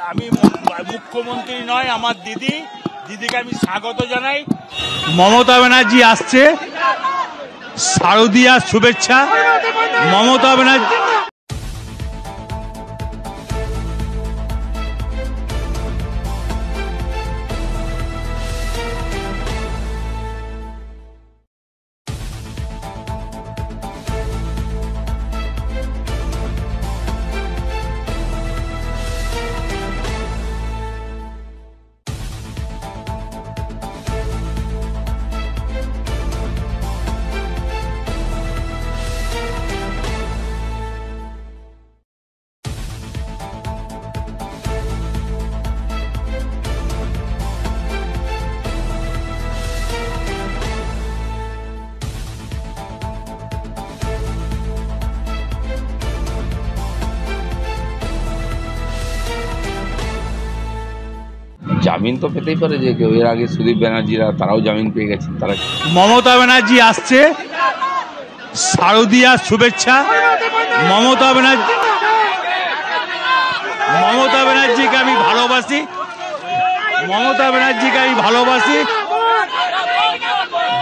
আমি মুখ্যমন্ত্রী নয়, আমার দিদিকে আমি স্বাগত জানাই। মমতা ব্যানার্জি আসছে, শারদীয়ার শুভেচ্ছা। মমতা ব্যানার্জি জামিন তো পেতেই পারে, যে কেউ এর আগে সুদীপ ব্যানার্জিরা তারাও জামিন পেয়ে গেছে। তারা মমতা ব্যানার্জি আসছে, শারদীয়ার শুভেচ্ছা। মমতা ব্যানার্জিকে আমি ভালোবাসি,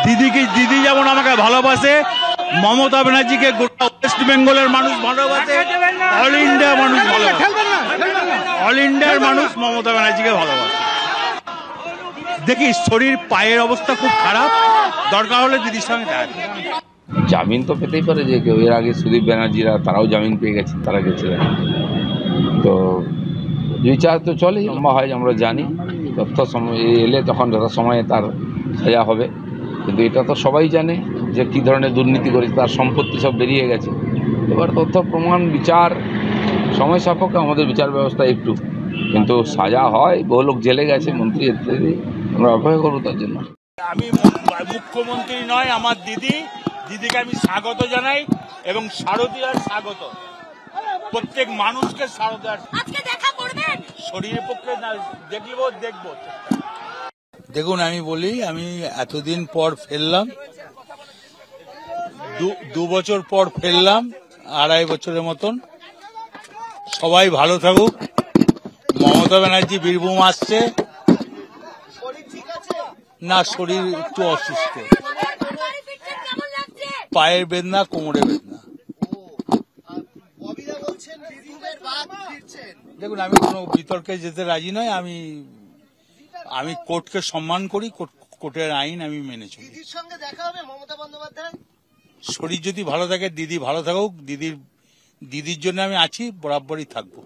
দিদি যেমন আমাকে ভালোবাসে, মমতা ব্যানার্জিকে গোটা ওয়েস্ট বেঙ্গলের মানুষ ভালোবাসে, অল ইন্ডিয়ার মানুষ মমতা ব্যানার্জিকে ভালোবাসে। দেখি শরীর পায়ের অবস্থা খুব খারাপ, দরকার হলে দিদির সঙ্গে দেখা। জামিন তো পেতেই পারে, যে কেউ এর আগে সুদীপ ব্যানার্জিরা তারাও জামিন পেয়ে গেছে, তারা গেছিলেন। তো বিচার তো চলেই, লম্বা হয় আমরা জানি। যথা সময় এলে তখন যথা সময়ে তার সাজা হবে। কিন্তু এটা তো সবাই জানে যে কী ধরনের দুর্নীতি করেছে, তার সম্পত্তি সব বেরিয়ে গেছে। এবার তথ্য প্রমাণ বিচার সময় সাপেক্ষ, আমাদের বিচার ব্যবস্থা একটু, কিন্তু সাজা হয়। বহু লোক জেলে গেছে, মন্ত্রী ইত্যাদি, আমরা অপেক্ষা করবো তার জন্য। আমি মুখ্যমন্ত্রী নয়, আমার দিদিকে আমি স্বাগত জানাই এবং শারদীয়ার স্বাগত। প্রত্যেক মানুষকে শারদীয়ার শরীরের পক্ষে দেখবো। দেখুন, আমি বলি, আমি এতদিন পর ফেললাম, 2 বছর পর ফেললাম, 2.5 বছরের মতন। সবাই ভালো থাকুক। মমতা ব্যানার্জি বীরভূম আসছে। না, শরীর একটু অসুস্থ, পায়ের বেদনা, কোমরে বেদনা। দেখুন, আমি কোনো বিতর্কে যেতে রাজি নয়। আমি কোর্টকে সম্মান করি, কোর্টের আইন আমি মেনে চলি। শরীর যদি ভালো থাকে, দিদি ভালো থাকুক। দিদির জন্য আমি আছি, বরাবরই থাকবো।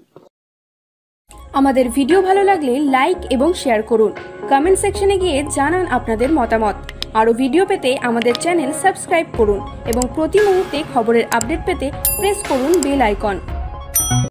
আমাদের ভিডিও ভালো লাগলে লাইক এবং শেয়ার করুন। কমেন্ট সেকশনে গিয়ে জানান আপনাদের মতামত। আরও ভিডিও পেতে আমাদের চ্যানেল সাবস্ক্রাইব করুন এবং প্রতি মুহূর্তে খবরের আপডেট পেতে প্রেস করুন বেল আইকন।